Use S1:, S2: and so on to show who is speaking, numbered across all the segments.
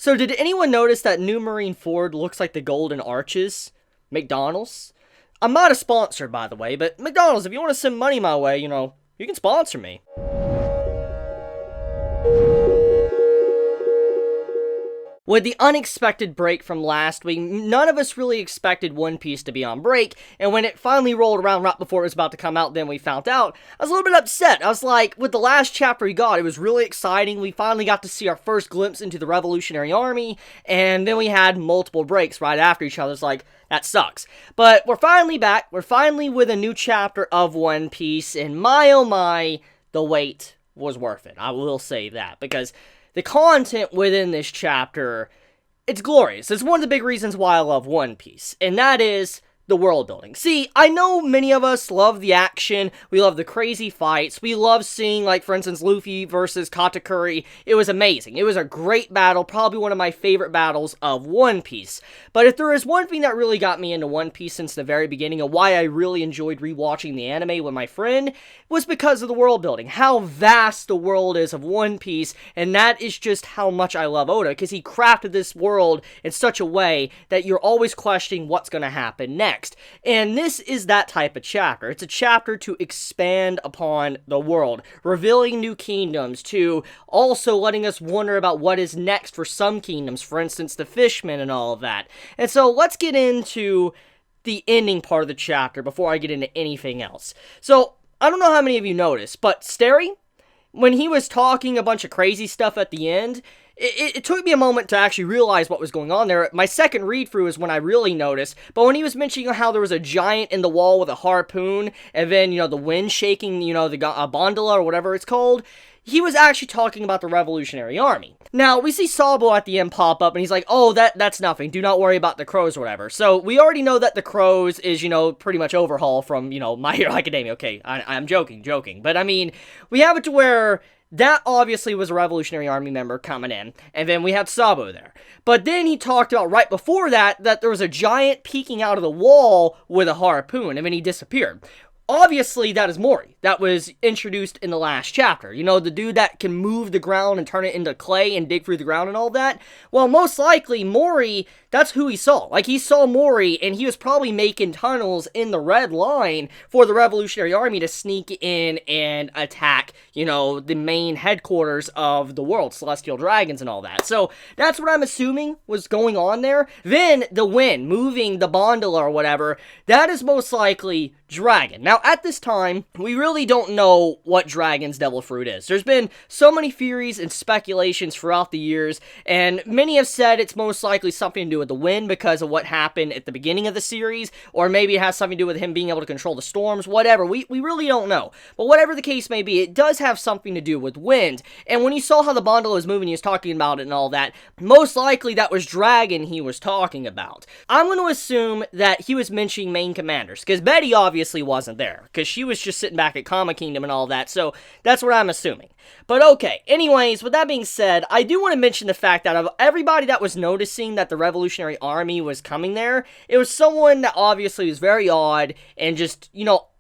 S1: So did anyone notice that New Marineford looks like the Golden Arches? McDonald's? I'm not a sponsor, by the way, but McDonald's, if you want to send money my way, you can sponsor me. With the unexpected break from last week, none of us really expected One Piece to be on break, and when it finally rolled around right before it was about to come out, then we found out, I was a little bit upset. I was like, with the last chapter we got, it was really exciting. We finally got to see our first glimpse into the Revolutionary Army, and then we had multiple breaks right after each other. It's like, that sucks. But we're finally back. We're finally with a new chapter of One Piece, and my oh my, the wait was worth it. I will say that, because the content within this chapter, it's glorious. It's one of the big reasons why I love One Piece, and that is the world building. See, I know many of us love the action, we love the crazy fights, we love seeing, like, for instance, Luffy versus Katakuri. It was amazing. It was a great battle, probably one of my favorite battles of One Piece. But if there is one thing that really got me into One Piece since the very beginning, and why I really enjoyed rewatching the anime with my friend, was because of the world building. How vast the world is of One Piece, and that is just how much I love Oda, because he crafted this world in such a way that you're always questioning what's going to happen next. And this is that type of chapter. It's a chapter to expand upon the world, revealing new kingdoms, to also letting us wonder about what is next for some kingdoms, for instance, the fishmen and all of that. And so let's get into the ending part of the chapter before I get into anything else. So, I don't know how many of you noticed, but Sterry, when he was talking a bunch of crazy stuff at the end, it took me a moment to actually realize what was going on there. My second read-through is when I really noticed, but when he was mentioning how there was a giant in the wall with a harpoon, and then, the wind shaking, the gondola or whatever it's called, he was actually talking about the Revolutionary Army. Now, we see Sabo at the end pop up, and he's like, oh, that's nothing, do not worry about the crows or whatever. So, we already know that the crows is, pretty much overhaul from, My Hero Academia. Okay, I'm joking, but I mean, we have it to where that obviously was a Revolutionary Army member coming in, and then we had Sabo there. But then he talked about right before that there was a giant peeking out of the wall with a harpoon, and then he disappeared. Obviously, that is Mori. That was introduced in the last chapter. The dude that can move the ground and turn it into clay and dig through the ground and all that. Well, most likely, Mori, that's who he saw. Like, he saw Mori, and he was probably making tunnels in the Red Line for the Revolutionary Army to sneak in and attack, the main headquarters of the world, Celestial Dragons and all that. So, that's what I'm assuming was going on there. Then, the wind, moving the gondola or whatever, that is most likely dragon. Now, at this time, we really don't know what Dragon's Devil Fruit is. There's been so many theories and speculations throughout the years, and many have said it's most likely something to do with the wind because of what happened at the beginning of the series, or maybe it has something to do with him being able to control the storms, whatever. We really don't know. But whatever the case may be, it does have something to do with wind. And when you saw how the gondola was moving, he was talking about it and all that, most likely that was Dragon he was talking about. I'm going to assume that he was mentioning main commanders, because Betty obviously wasn't there, because she was just sitting back at Kama Kingdom and all that, so that's what I'm assuming. But okay, anyways, with that being said, I do want to mention the fact that of everybody that was noticing that the Revolutionary Army was coming there, it was someone that obviously was very odd, and just,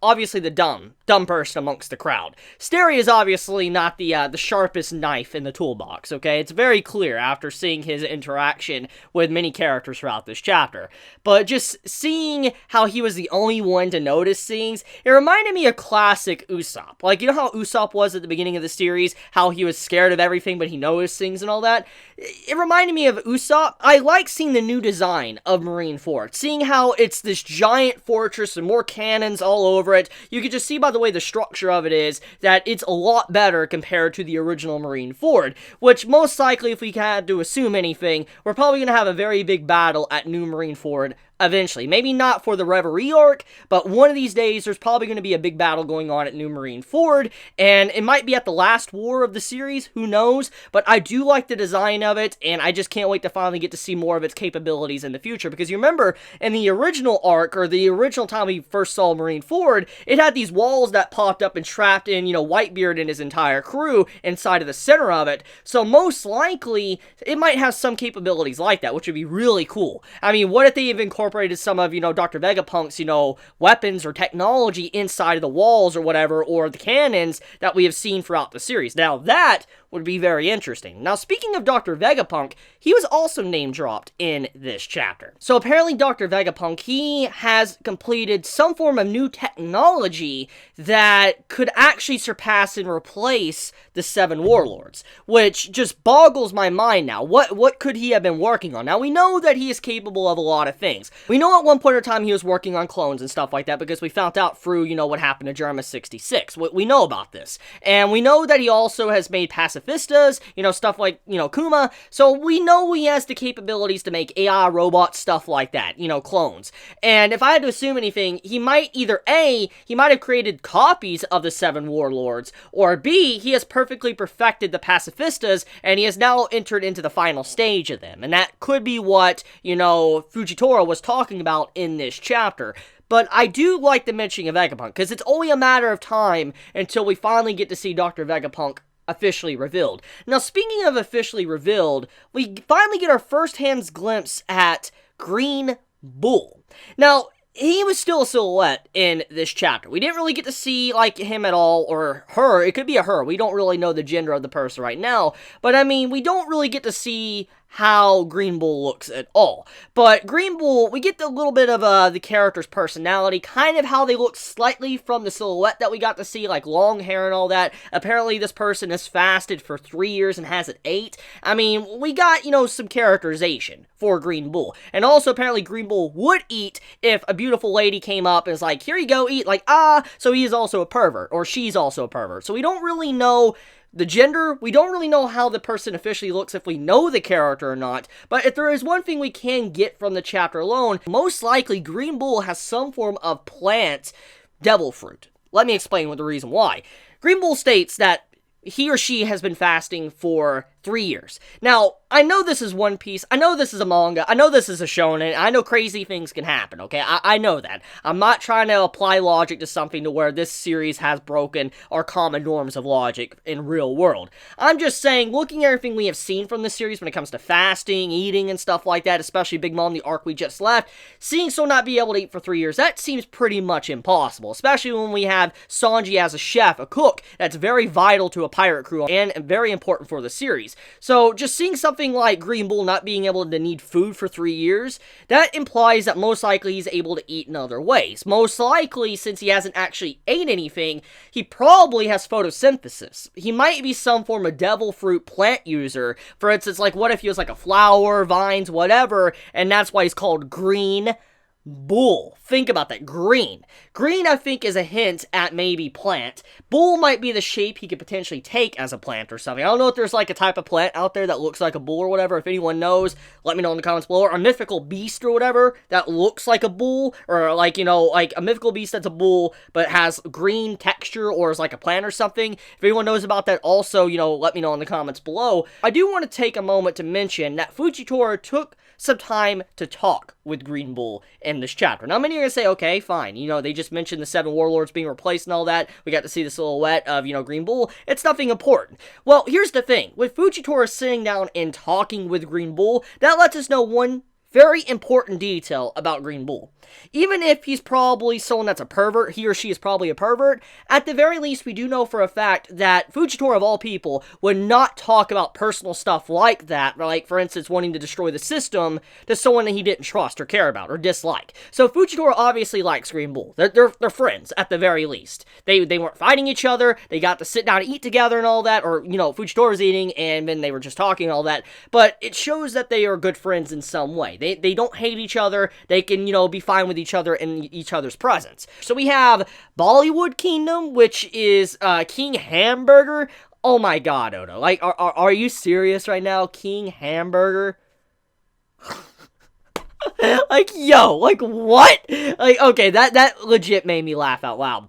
S1: obviously the dumb person amongst the crowd. Sterry is obviously not the sharpest knife in the toolbox, okay? It's very clear after seeing his interaction with many characters throughout this chapter. But just seeing how he was the only one to notice things, it reminded me of classic Usopp. Like, how Usopp was at the beginning of the series, how he was scared of everything, but he noticed things and all that? It reminded me of Usopp. I like seeing the new design of Marineford, seeing how it's this giant fortress and more cannons all over it. You can just see by the way the structure of it is that it's a lot better compared to the original Marineford, which most likely, if we had to assume anything, we're probably going to have a very big battle at New Marineford eventually. Maybe not for the Reverie arc, but one of these days there's probably going to be a big battle going on at New Marineford, and it might be at the last war of the series, who knows, but I do like the design of it, and I just can't wait to finally get to see more of its capabilities in the future, because you remember, in the original arc, or the original time we first saw Marineford, it had these walls that popped up and trapped in, Whitebeard and his entire crew inside of the center of it, so most likely, it might have some capabilities like that, which would be really cool. I mean, what if they have incorporated incorporated some of, Dr. Vegapunk's, weapons or technology inside of the walls or whatever, or the cannons that we have seen throughout the series. Now, that would be very interesting. Now, speaking of Dr. Vegapunk, he was also name-dropped in this chapter. So, apparently, Dr. Vegapunk, he has completed some form of new technology that could actually surpass and replace the 7 warlords, which just boggles my mind now. What could he have been working on? Now, we know that he is capable of a lot of things. We know at one point in time he was working on clones and stuff like that because we found out through, what happened to Germa 66. We know about this. And we know that he also has made pacifistas, stuff like, Kuma. So we know he has the capabilities to make AI robots, stuff like that, clones. And if I had to assume anything, he might either A, he might have created copies of the 7 warlords, or B, he has perfectly perfected the pacifistas, and he has now entered into the final stage of them. And that could be what, Fujitora was talking about in this chapter. But I do like the mentioning of Vegapunk, because it's only a matter of time until we finally get to see Dr. Vegapunk officially revealed. Now, speaking of officially revealed, we finally get our first-hand glimpse at Green Bull. Now, he was still a silhouette in this chapter. We didn't really get to see, him at all, or her. It could be a her. We don't really know the gender of the person right now. But, we don't really get to see how Green Bull looks at all. But Green Bull, we get a little bit of the character's personality, kind of how they look slightly from the silhouette that we got to see, like long hair and all that. Apparently this person has fasted for 3 years and hasn't ate. We got, some characterization for Green Bull. And also apparently Green Bull would eat if a beautiful lady came up and is like, here you go, eat, so he is also a pervert, or she's also a pervert. So we don't really know the gender. We don't really know how the person officially looks if we know the character or not, but if there is one thing we can get from the chapter alone, most likely Green Bull has some form of plant devil fruit. Let me explain the reason why. Green Bull states that he or she has been fasting for 3 years. Now, I know this is One Piece, I know this is a manga, I know this is a shonen, I know crazy things can happen, okay? I know that. I'm not trying to apply logic to something to where this series has broken our common norms of logic in real world. I'm just saying, looking at everything we have seen from this series when it comes to fasting, eating, and stuff like that, especially Big Mom, the arc we just left, seeing so not be able to eat for 3 years, that seems pretty much impossible, especially when we have Sanji as a chef, a cook, that's very vital to a pirate crew, and very important for the series. So, just seeing something like Green Bull not being able to need food for 3 years, that implies that most likely he's able to eat in other ways. Most likely, since he hasn't actually ate anything, he probably has photosynthesis. He might be some form of devil fruit plant user. For instance, what if he was a flower, vines, whatever, and that's why he's called Green Bull. Think about that. Green. Green, I think, is a hint at maybe plant. Bull might be the shape he could potentially take as a plant or something. I don't know if there's a type of plant out there that looks like a bull or whatever. If anyone knows, let me know in the comments below. Or a mythical beast or whatever that looks like a bull. Or a mythical beast that's a bull but has green texture or is like a plant or something. If anyone knows about that, also, let me know in the comments below. I do want to take a moment to mention that Fujitora took some time to talk with Green Bull in this chapter. Now, many are going to say, okay, fine, they just mentioned the 7 warlords being replaced and all that. We got to see the silhouette of, Green Bull. It's nothing important. Well, here's the thing. With Fujitora sitting down and talking with Green Bull, that lets us know one very important detail about Green Bull. Even if he's probably someone that's a pervert, he or she is probably a pervert, at the very least, we do know for a fact that Fujitora, of all people, would not talk about personal stuff like that, like, for instance, wanting to destroy the system to someone that he didn't trust or care about or dislike. So Fujitora obviously likes Green Bull. They're friends, at the very least. They weren't fighting each other, they got to sit down and eat together and all that, or, Fujitora's eating, and then they were just talking and all that, but it shows that they are good friends in some way. They don't hate each other, they can, be fine with each other in each other's presence. So we have Bollywood Kingdom, which is King Hamburger. Oh my god, Oda. Are you serious right now? King Hamburger? What? Okay, that legit made me laugh out loud.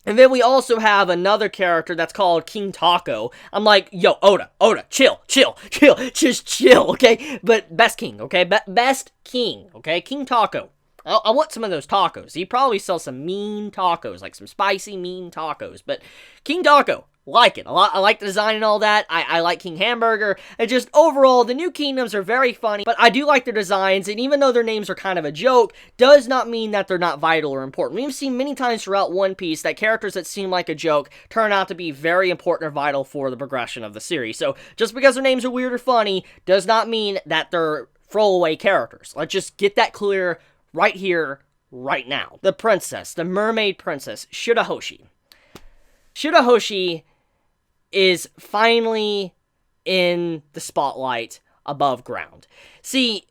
S1: And then we also have another character that's called King Taco. I'm like, yo, Oda, chill, just chill, okay? But best king, okay? Best king, okay? King Taco. I want some of those tacos. He probably sells some mean tacos, like some spicy, mean tacos. But King Taco, like it a lot. I like the design and all that. I like King Hamburger, and just overall, the new kingdoms are very funny, but I do like their designs, and even though their names are kind of a joke, does not mean that they're not vital or important. We've seen many times throughout One Piece that characters that seem like a joke turn out to be very important or vital for the progression of the series. So, just because their names are weird or funny, does not mean that they're throwaway characters. Let's just get that clear right here, right now. The princess, the mermaid princess, Shirahoshi. Shirahoshi is finally in the spotlight above ground. See,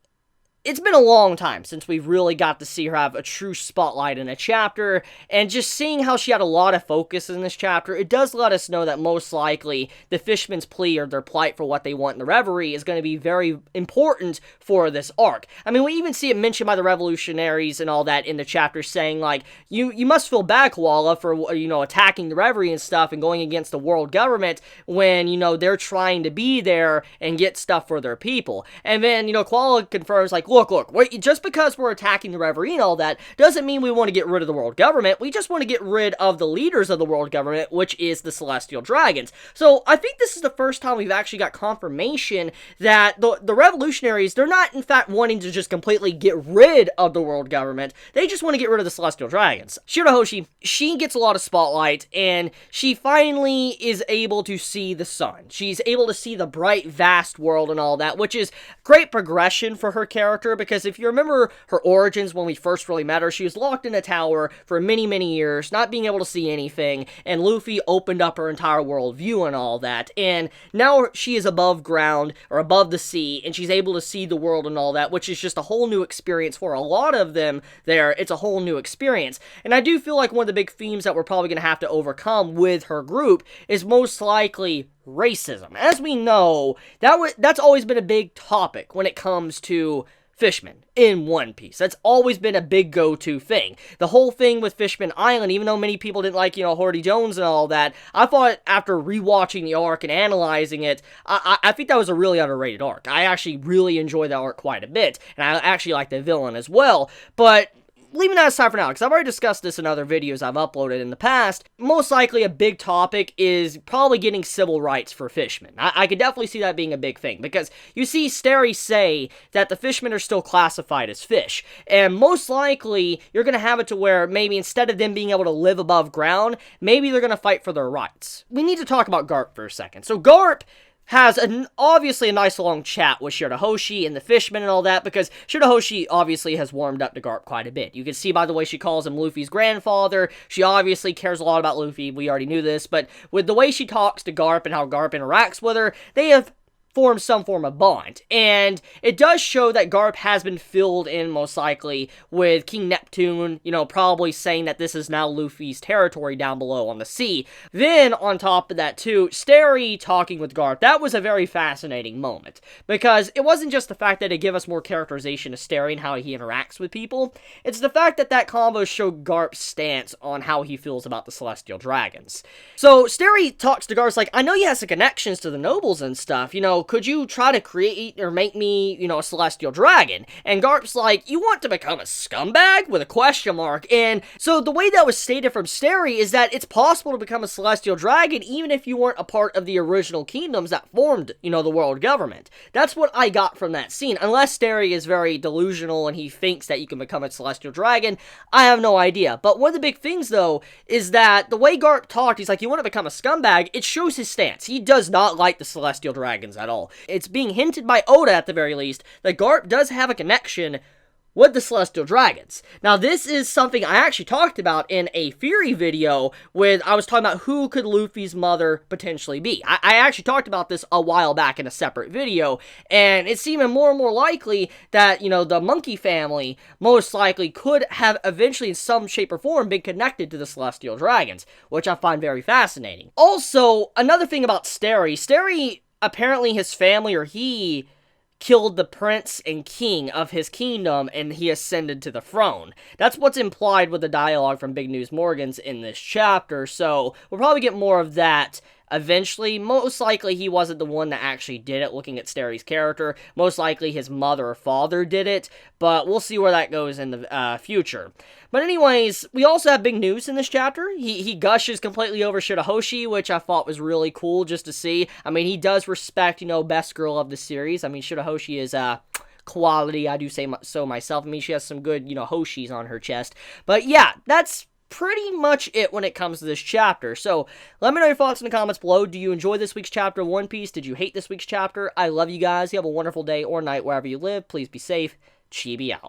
S1: it's been a long time since we've really got to see her have a true spotlight in a chapter, and just seeing how she had a lot of focus in this chapter, it does let us know that most likely the Fishmen's plea or their plight for what they want in the Reverie is going to be very important for this arc. I mean, we even see it mentioned by the revolutionaries and all that in the chapter, saying, like, you must feel bad, Koala, for, you know, attacking the Reverie and stuff and going against the world government when, you know, they're trying to be there and get stuff for their people. And then, you know, Koala confirms, like, look, wait, just because we're attacking the Reverie and all that, doesn't mean we want to get rid of the world government. We just want to get rid of the leaders of the world government, which is the Celestial Dragons. So, I think this is the first time we've actually got confirmation that the revolutionaries, they're not, in fact, wanting to just completely get rid of the world government. They just want to get rid of the Celestial Dragons. Shirahoshi, she gets a lot of spotlight, and she finally is able to see the sun. She's able to see the bright, vast world and all that, which is great progression for her character, because if you remember her origins when we first really met her, she was locked in a tower for many, many years, not being able to see anything, and Luffy opened up her entire worldview and all that, and now she is above ground, or above the sea, and she's able to see the world and all that, which is just a whole new experience for a lot of them there. It's a whole new experience, and I do feel like one of the big themes that we're probably going to have to overcome with her group is most likely racism. As we know, that's always been a big topic when it comes to fishmen in One Piece. That's always been a big go-to thing. The whole thing with Fishman Island, even though many people didn't like, you know, Horty Jones and all that, I thought after rewatching the arc and analyzing it, I think that was a really underrated arc. I actually really enjoyed that arc quite a bit, and I actually like the villain as well, but leaving that aside for now, because I've already discussed this in other videos I've uploaded in the past, most likely a big topic is probably getting civil rights for fishmen. I could definitely see that being a big thing, because you see Sterry say that the fishmen are still classified as fish, and most likely you're going to have it to where maybe instead of them being able to live above ground, maybe they're going to fight for their rights. We need to talk about Garp for a second. So Garp has obviously a nice long chat with Shirahoshi and the fishmen and all that, because Shirahoshi obviously has warmed up to Garp quite a bit. You can see by the way she calls him Luffy's grandfather. She obviously cares a lot about Luffy. We already knew this, but with the way she talks to Garp and how Garp interacts with her, they have form some form of bond, and it does show that Garp has been filled in most likely with King Neptune, you know, probably saying that this is now Luffy's territory down below on the sea. Then, on top of that too, Sterry talking with Garp, that was a very fascinating moment, because it wasn't just the fact that it gave us more characterization of Sterry and how he interacts with people, it's the fact that that combo showed Garp's stance on how he feels about the Celestial Dragons. So, Sterry talks to Garp, like, I know you have some connections to the nobles and stuff, you know, could you try to create or make me, you know, a Celestial Dragon? And Garp's like, you want to become a scumbag? With a question mark. And so the way that was stated from Sterry is that it's possible to become a Celestial Dragon even if you weren't a part of the original kingdoms that formed, you know, the world government. That's what I got from that scene. Unless Sterry is very delusional and he thinks that you can become a Celestial Dragon, I have no idea. But one of the big things, though, is that the way Garp talked, he's like, you want to become a scumbag? It shows his stance. He does not like the Celestial Dragons at all. It's being hinted by Oda, at the very least, that Garp does have a connection with the Celestial Dragons. Now, this is something I actually talked about in a Fury video with, I was talking about who could Luffy's mother potentially be. I actually talked about this a while back in a separate video, and it's even more and more likely that, you know, the monkey family most likely could have eventually in some shape or form been connected to the Celestial Dragons, which I find very fascinating. Also, another thing about Sterry, apparently his family, or he, killed the prince and king of his kingdom, and he ascended to the throne. That's what's implied with the dialogue from Big News Morgans in this chapter, so we'll probably get more of that eventually. Most likely he wasn't the one that actually did it, looking at Sterry's character. Most likely his mother or father did it, but we'll see where that goes in the future. But anyways, we also have big news in this chapter. He gushes completely over Shirahoshi, which I thought was really cool just to see. I mean, he does respect, best girl of the series. I mean, Shirahoshi is, quality, I do say so myself. I mean, she has some good, Hoshis on her chest. But yeah, that's pretty much it when it comes to this chapter. So, let me know your thoughts in the comments below. Do you enjoy this week's chapter of One Piece? Did you hate this week's chapter? I love you guys. You have a wonderful day or night wherever you live. Please be safe. Chibi out.